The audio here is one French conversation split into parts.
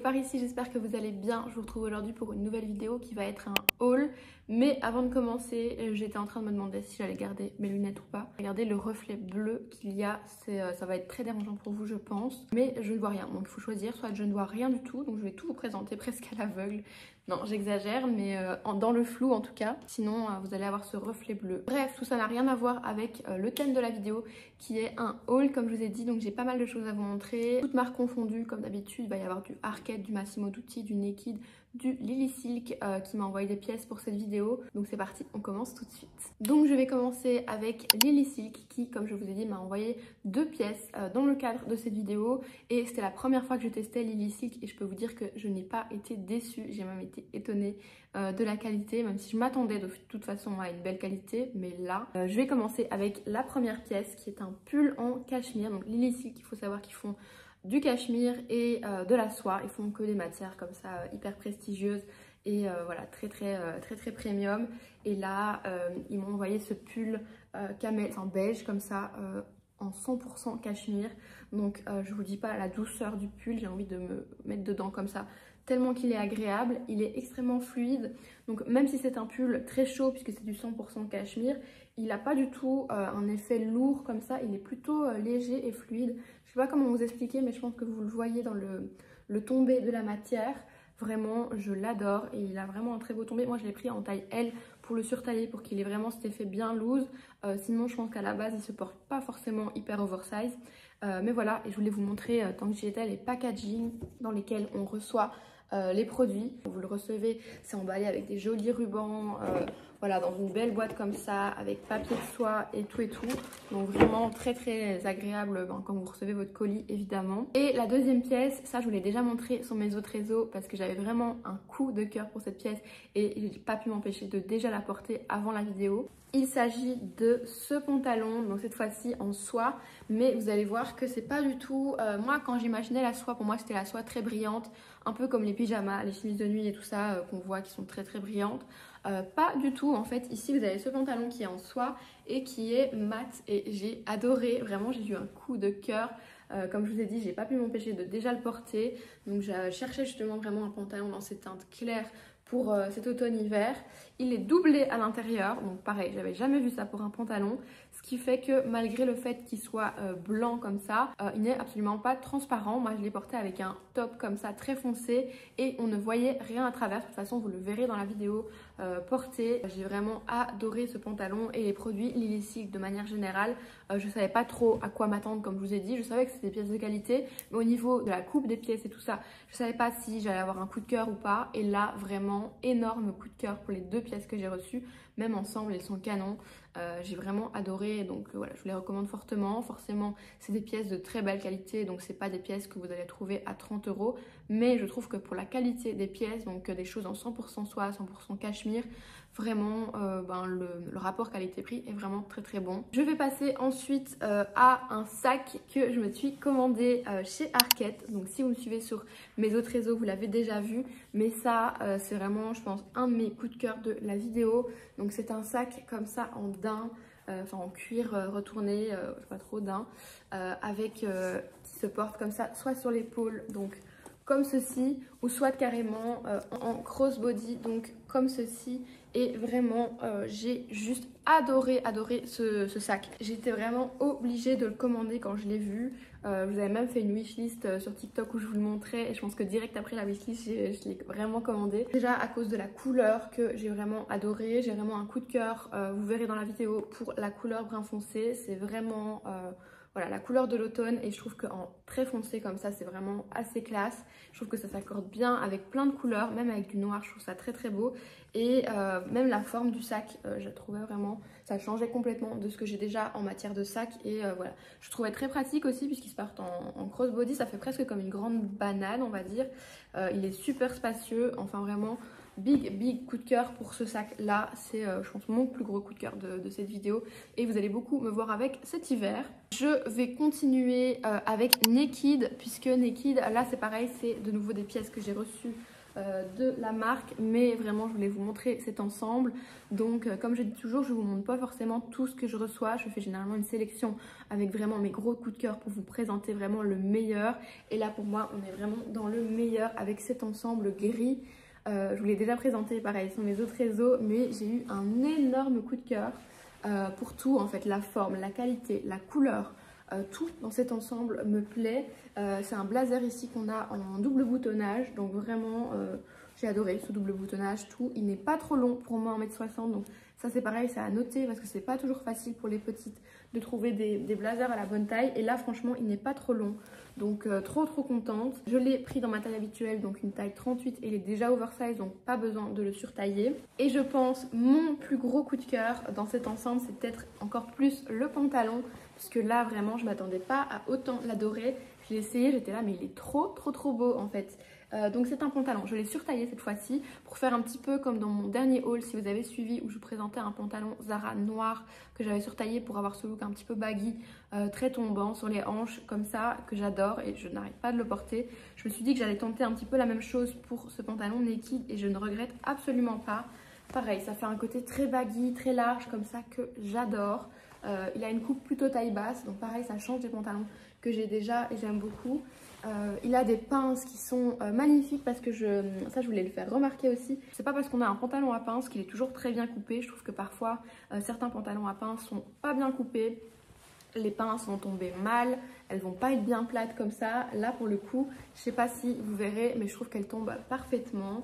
par ici, j'espère que vous allez bien. Je vous retrouve aujourd'hui pour une nouvelle vidéo qui va être un haul. Mais avant de commencer, j'étais en train de me demander si j'allais garder mes lunettes ou pas. Regardez le reflet bleu qu'il y a, ça va être très dérangeant pour vous je pense. Mais je ne vois rien, donc il faut choisir, soit je ne vois rien du tout, donc je vais tout vous présenter presque à l'aveugle. Non, j'exagère, mais dans le flou en tout cas. Sinon, vous allez avoir ce reflet bleu. Bref, tout ça n'a rien à voir avec le thème de la vidéo qui est un haul, comme je vous ai dit. Donc j'ai pas mal de choses à vous montrer. Toutes marques confondues, comme d'habitude. Il va y avoir du Arket, du Massimo Dutti, du Naked, du Lily Silk qui m'a envoyé des pièces pour cette vidéo. Donc c'est parti, on commence tout de suite. Donc je vais commencer avec Lily Silk qui, comme je vous ai dit, m'a envoyé 2 pièces dans le cadre de cette vidéo. Et c'était la première fois que je testais Lily Silk et je peux vous dire que je n'ai pas été déçue. J'ai même été étonnée de la qualité, même si je m'attendais de toute façon à une belle qualité. Mais là, je vais commencer avec la première pièce qui est un pull en cachemire. Donc Lily Silk, il faut savoir qu'ils font du cachemire et de la soie. Ils font que des matières comme ça hyper prestigieuses et voilà, très premium. Et là ils m'ont envoyé ce pull camel, enfin beige comme ça, en 100% cachemire. Donc je vous dis pas la douceur du pull, j'ai envie de me mettre dedans comme ça tellement qu'il est agréable. Il est extrêmement fluide, donc même si c'est un pull très chaud puisque c'est du 100% cachemire, il n'a pas du tout un effet lourd comme ça. Il est plutôt léger et fluide. Je sais pas comment vous expliquer, mais je pense que vous le voyez dans le tombé de la matière. Vraiment, je l'adore et il a vraiment un très beau tombé. Moi, je l'ai pris en taille L pour le surtailler, pour qu'il ait vraiment cet effet bien loose. Sinon, je pense qu'à la base, il se porte pas forcément hyper oversize. Mais voilà, et je voulais vous montrer, tant que j'y étais, les packaging dans lesquels on reçoit les produits. Vous le recevez, c'est emballé avec des jolis rubans, voilà, dans une belle boîte comme ça, avec papier de soie et tout. Donc vraiment très agréable quand vous recevez votre colis évidemment. Et la deuxième pièce, ça je vous l'ai déjà montré sur mes autres réseaux parce que j'avais vraiment un coup de cœur pour cette pièce et j'ai pas pu m'empêcher de déjà la porter avant la vidéo. Il s'agit de ce pantalon, donc cette fois-ci en soie, mais vous allez voir que c'est pas du tout... moi quand j'imaginais la soie, pour moi c'était la soie très brillante, un peu comme les pyjamas, les chemises de nuit et tout ça qu'on voit qui sont très brillantes. Pas du tout en fait. Ici vous avez ce pantalon qui est en soie et qui est mat et j'ai adoré, vraiment j'ai eu un coup de cœur. Comme je vous ai dit, j'ai pas pu m'empêcher de déjà le porter, donc je cherchais justement vraiment un pantalon dans ces teintes claires pour cet automne-hiver. Il est doublé à l'intérieur, donc pareil, j'avais jamais vu ça pour un pantalon, ce qui fait que malgré le fait qu'il soit blanc comme ça, il n'est absolument pas transparent. Moi je l'ai porté avec un top comme ça très foncé et on ne voyait rien à travers. De toute façon vous le verrez dans la vidéo portée. J'ai vraiment adoré ce pantalon et les produits Lily Silk de manière générale. Je savais pas trop à quoi m'attendre, comme je vous ai dit. Je savais que c'était des pièces de qualité, mais au niveau de la coupe des pièces et tout ça, je savais pas si j'allais avoir un coup de cœur ou pas. Et là vraiment énorme coup de cœur pour les 2 pièces que j'ai reçues. Même ensemble elles sont canon. J'ai vraiment adoré, donc voilà, je vous les recommande fortement. Forcément c'est des pièces de très belle qualité, donc c'est pas des pièces que vous allez trouver à 30 €, mais je trouve que pour la qualité des pièces, donc des choses en 100% soie, 100% cachemire, vraiment le rapport qualité-prix est vraiment très bon. Je vais passer ensuite à un sac que je me suis commandé chez Arket. Donc si vous me suivez sur mes autres réseaux, vous l'avez déjà vu, mais ça c'est vraiment, je pense, un de mes coups de cœur de la vidéo. Donc c'est un sac comme ça en daim, enfin en cuir retourné, je sais pas trop, daim, avec qui se porte comme ça, soit sur l'épaule, donc comme ceci, ou soit carrément en crossbody, donc comme ceci. Et vraiment j'ai juste adoré ce sac. J'étais vraiment obligée de le commander quand je l'ai vu. Je vous avais même fait une wishlist sur TikTok où je vous le montrais et je pense que direct après la wishlist je l'ai vraiment commandé. Déjà à cause de la couleur que j'ai vraiment adoré, j'ai vraiment un coup de cœur, vous verrez dans la vidéo, pour la couleur brun foncé. C'est vraiment voilà, la couleur de l'automne et je trouve qu'en très foncé comme ça c'est vraiment assez classe. Je trouve que ça s'accorde bien avec plein de couleurs, même avec du noir, je trouve ça très beau. Et même la forme du sac, je trouvais vraiment, ça changeait complètement de ce que j'ai déjà en matière de sac. Et voilà, je trouvais très pratique aussi puisqu'il se porte en crossbody, ça fait presque comme une grande banane on va dire. Il est super spacieux, enfin vraiment big coup de cœur pour ce sac là. C'est je pense mon plus gros coup de cœur de cette vidéo et vous allez beaucoup me voir avec cet hiver. Je vais continuer avec Naked, puisque Naked là c'est pareil, c'est de nouveau des pièces que j'ai reçues de la marque, mais vraiment je voulais vous montrer cet ensemble. Donc comme je dis toujours, je vous montre pas forcément tout ce que je reçois, je fais généralement une sélection avec vraiment mes gros coups de cœur pour vous présenter vraiment le meilleur. Et là pour moi on est vraiment dans le meilleur avec cet ensemble gris. Je vous l'ai déjà présenté pareil sur mes autres réseaux, mais j'ai eu un énorme coup de cœur pour tout en fait, la forme, la qualité, la couleur. Tout dans cet ensemble me plaît. C'est un blazer ici qu'on a en double boutonnage, donc vraiment j'ai adoré ce double boutonnage, tout. Il n'est pas trop long pour moi 1m60, donc ça c'est pareil, c'est à noter parce que c'est pas toujours facile pour les petites de trouver des blazers à la bonne taille. Et là franchement il n'est pas trop long, donc trop contente. Je l'ai pris dans ma taille habituelle, donc une taille 38, et il est déjà oversize, donc pas besoin de le surtailler. Et je pense mon plus gros coup de cœur dans cet ensemble, c'est peut-être encore plus le pantalon, puisque là vraiment je m'attendais pas à autant l'adorer. Je l'ai essayé, j'étais là mais il est trop beau en fait. Donc c'est un pantalon, je l'ai surtaillé cette fois-ci pour faire un petit peu comme dans mon dernier haul, si vous avez suivi, où je vous présentais un pantalon Zara noir que j'avais surtaillé pour avoir ce look un petit peu baggy, très tombant sur les hanches comme ça, que j'adore et je n'arrête pas de le porter. Je me suis dit que j'allais tenter un petit peu la même chose pour ce pantalon naked et je ne regrette absolument pas. Pareil, ça fait un côté très baggy, très large comme ça que j'adore. Il a une coupe plutôt taille basse, donc pareil ça change des pantalons que j'ai déjà et j'aime beaucoup. Il a des pinces qui sont magnifiques parce que ça je voulais le faire remarquer aussi. C'est pas parce qu'on a un pantalon à pinces qu'il est toujours très bien coupé. Je trouve que parfois certains pantalons à pinces sont pas bien coupés. Les pinces vont tomber mal, elles vont pas être bien plates comme ça. Là pour le coup, je sais pas si vous verrez, mais je trouve qu'elles tombent parfaitement.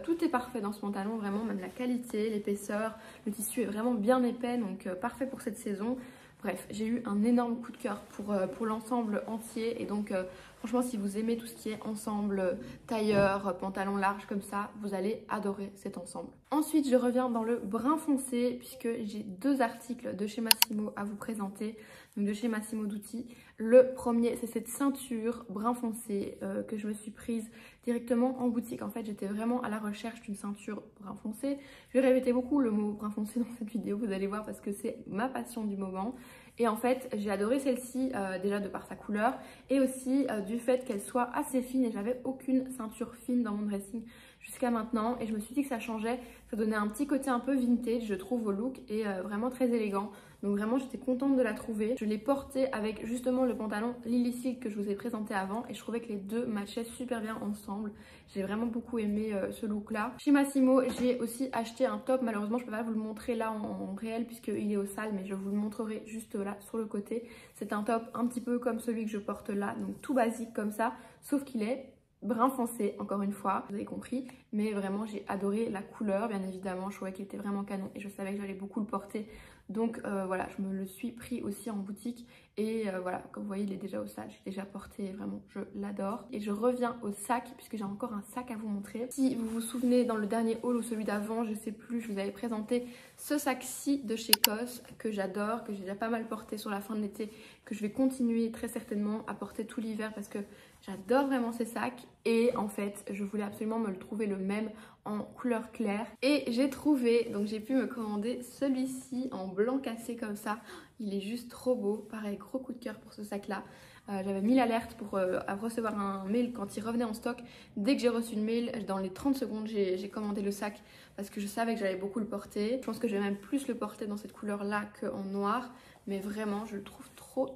Tout est parfait dans ce pantalon, vraiment, même la qualité, l'épaisseur, le tissu est vraiment bien épais, donc parfait pour cette saison. Bref, j'ai eu un énorme coup de cœur pour l'ensemble entier et donc franchement si vous aimez tout ce qui est ensemble, tailleur, pantalon large comme ça, vous allez adorer cet ensemble. Ensuite je reviens dans le brun foncé puisque j'ai deux articles de chez Massimo à vous présenter, donc de chez Massimo Dutti. Le premier c'est cette ceinture brun foncé que je me suis prise directement en boutique. En fait j'étais vraiment à la recherche d'une ceinture brun foncé. Je vais répéter beaucoup le mot brun foncé dans cette vidéo, vous allez voir parce que c'est ma passion du moment. Et en fait j'ai adoré celle-ci déjà de par sa couleur et aussi du fait qu'elle soit assez fine et j'avais aucune ceinture fine dans mon dressing jusqu'à maintenant et je me suis dit que ça changeait, ça donnait un petit côté un peu vintage je trouve au look et vraiment très élégant. Donc vraiment j'étais contente de la trouver. Je l'ai portée avec justement le pantalon Lily Silk que je vous ai présenté avant et je trouvais que les deux matchaient super bien ensemble. J'ai vraiment beaucoup aimé ce look là. Chez Massimo j'ai aussi acheté un top, malheureusement je peux pas vous le montrer là en réel puisqu'il est au sale, mais je vous le montrerai juste là sur le côté. C'est un top un petit peu comme celui que je porte là, donc tout basique comme ça, sauf qu'il est brun foncé, encore une fois, vous avez compris, mais vraiment j'ai adoré la couleur, bien évidemment, je trouvais qu'il était vraiment canon et je savais que j'allais beaucoup le porter, donc voilà, je me le suis pris aussi en boutique et voilà, comme vous voyez il est déjà au sale, j'ai déjà porté, vraiment je l'adore. Et je reviens au sac, puisque j'ai encore un sac à vous montrer. Si vous vous souvenez dans le dernier haul ou celui d'avant, je sais plus, je vous avais présenté ce sac-ci de chez COS que j'adore, que j'ai déjà pas mal porté sur la fin de l'été, que je vais continuer très certainement à porter tout l'hiver parce que j'adore vraiment ces sacs et en fait je voulais absolument me le trouver le même en couleur claire et j'ai trouvé, donc j'ai pu me commander celui-ci en blanc cassé comme ça. Il est juste trop beau, pareil gros coup de cœur pour ce sac là. J'avais mis l'alerte pour recevoir un mail quand il revenait en stock. Dès que j'ai reçu le mail, dans les 30 secondes j'ai commandé le sac parce que je savais que j'allais beaucoup le porter. Je pense que je vais même plus le porter dans cette couleur là qu'en noir, mais vraiment je le trouve trop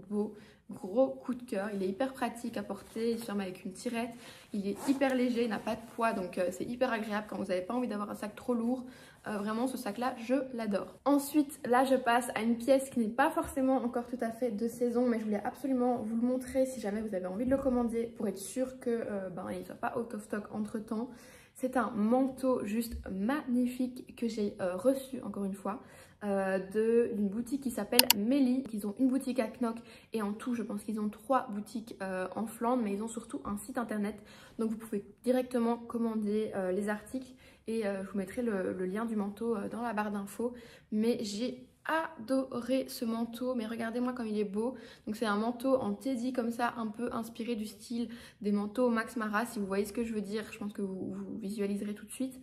beau. Gros coup de cœur, il est hyper pratique à porter, il se ferme avec une tirette, il est hyper léger, il n'a pas de poids, donc c'est hyper agréable quand vous n'avez pas envie d'avoir un sac trop lourd. Vraiment ce sac là je l'adore. Ensuite là je passe à une pièce qui n'est pas forcément encore tout à fait de saison, mais je voulais absolument vous le montrer si jamais vous avez envie de le commander pour être sûr que il ne soit pas out of stock entre temps. C'est un manteau juste magnifique que j'ai reçu encore une fois d'une boutique qui s'appelle Melly. Ils ont une boutique à Knock et en tout je pense qu'ils ont 3 boutiques en Flandre, mais ils ont surtout un site internet, donc vous pouvez directement commander les articles et je vous mettrai le lien du manteau dans la barre d'infos. Mais j'ai adoré ce manteau, mais regardez-moi comme il est beau. Donc c'est un manteau en teddy comme ça, un peu inspiré du style des manteaux Max Mara, si vous voyez ce que je veux dire. Je pense que vous visualiserez tout de suite.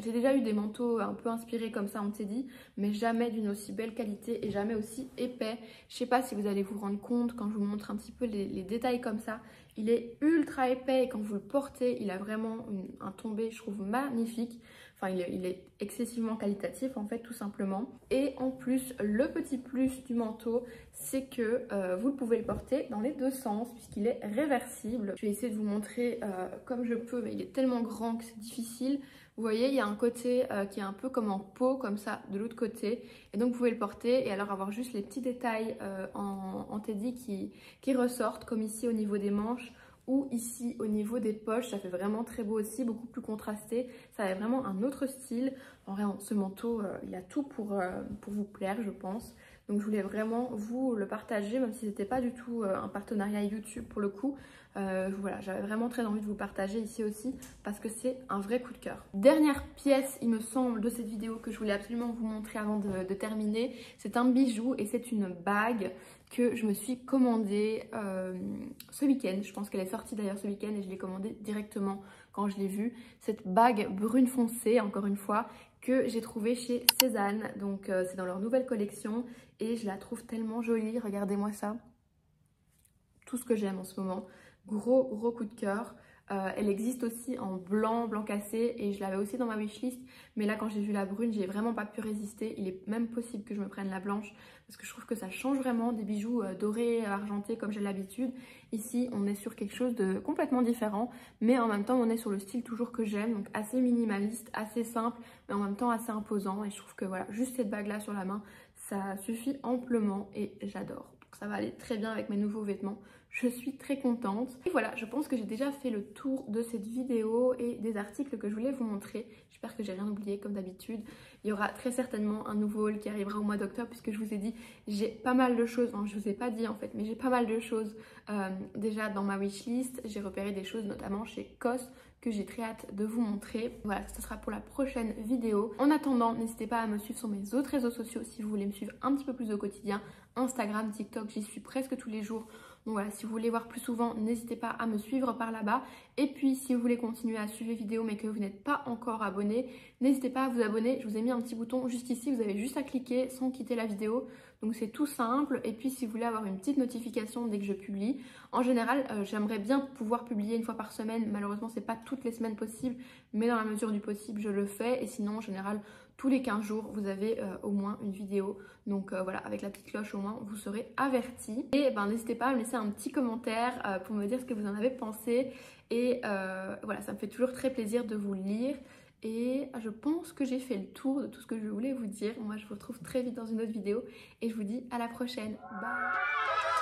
J'ai déjà eu des manteaux un peu inspirés comme ça en teddy, mais jamais d'une aussi belle qualité et jamais aussi épais. Je sais pas si vous allez vous rendre compte quand je vous montre un petit peu les détails comme ça. Il est ultra épais et quand vous le portez, il a vraiment un tombé, je trouve, magnifique. Enfin, il est excessivement qualitatif en fait, tout simplement. Et en plus, le petit plus du manteau, c'est que vous pouvez le porter dans les deux sens puisqu'il est réversible. Je vais essayer de vous montrer comme je peux, mais il est tellement grand que c'est difficile. Vous voyez, il y a un côté qui est un peu comme en peau, comme ça, de l'autre côté. Et donc, vous pouvez le porter et alors avoir juste les petits détails en teddy qui ressortent, comme ici au niveau des manches ou ici au niveau des poches. Ça fait vraiment très beau aussi, beaucoup plus contrasté. Ça a vraiment un autre style. En vrai, ce manteau, il a tout pour vous plaire, je pense. Donc, je voulais vraiment vous le partager, même si ce n'était pas du tout un partenariat YouTube pour le coup. Voilà, j'avais vraiment très envie de vous partager ici aussi parce que c'est un vrai coup de cœur. Dernière pièce, il me semble, de cette vidéo que je voulais absolument vous montrer avant de terminer. C'est un bijou et c'est une bague que je me suis commandée ce week-end. Je pense qu'elle est sortie d'ailleurs ce week-end et je l'ai commandée directement quand je l'ai vue. Cette bague brune foncée, encore une fois, que j'ai trouvée chez Cézanne. Donc c'est dans leur nouvelle collection et je la trouve tellement jolie. Regardez-moi ça. Tout ce que j'aime en ce moment. Gros coup de cœur. Elle existe aussi en blanc cassé et je l'avais aussi dans ma wishlist. Mais là, quand j'ai vu la brune, j'ai vraiment pas pu résister. Il est même possible que je me prenne la blanche parce que je trouve que ça change vraiment des bijoux dorés, argentés comme j'ai l'habitude. Ici, on est sur quelque chose de complètement différent, mais en même temps, on est sur le style toujours que j'aime. Donc assez minimaliste, assez simple, mais en même temps assez imposant. Et je trouve que voilà, juste cette bague-là sur la main, ça suffit amplement et j'adore. Ça va aller très bien avec mes nouveaux vêtements. Je suis très contente. Et voilà, je pense que j'ai déjà fait le tour de cette vidéo et des articles que je voulais vous montrer. J'espère que j'ai rien oublié comme d'habitude. Il y aura très certainement un nouveau haul qui arrivera au mois d'octobre puisque je vous ai dit, j'ai pas mal de choses. Enfin, je vous ai pas dit en fait, mais j'ai pas mal de choses déjà dans ma wishlist. J'ai repéré des choses notamment chez COS que j'ai très hâte de vous montrer. Voilà, ça sera pour la prochaine vidéo. En attendant, n'hésitez pas à me suivre sur mes autres réseaux sociaux si vous voulez me suivre un petit peu plus au quotidien. Instagram, TikTok, j'y suis presque tous les jours. Donc voilà, si vous voulez voir plus souvent, n'hésitez pas à me suivre par là-bas. Et puis, si vous voulez continuer à suivre les vidéos mais que vous n'êtes pas encore abonné, n'hésitez pas à vous abonner. Je vous ai mis un petit bouton juste ici, vous avez juste à cliquer sans quitter la vidéo. Donc c'est tout simple. Et puis, si vous voulez avoir une petite notification dès que je publie, en général, j'aimerais bien pouvoir publier une fois par semaine. Malheureusement, c'est pas toutes les semaines possibles, mais dans la mesure du possible, je le fais. Et sinon, en général, tous les 15 jours, vous avez au moins une vidéo. Donc voilà, avec la petite cloche au moins, vous serez avertis. Et ben, n'hésitez pas à me laisser un petit commentaire pour me dire ce que vous en avez pensé. Et voilà, ça me fait toujours très plaisir de vous lire. Et je pense que j'ai fait le tour de tout ce que je voulais vous dire. Moi, je vous retrouve très vite dans une autre vidéo. Et je vous dis à la prochaine. Bye!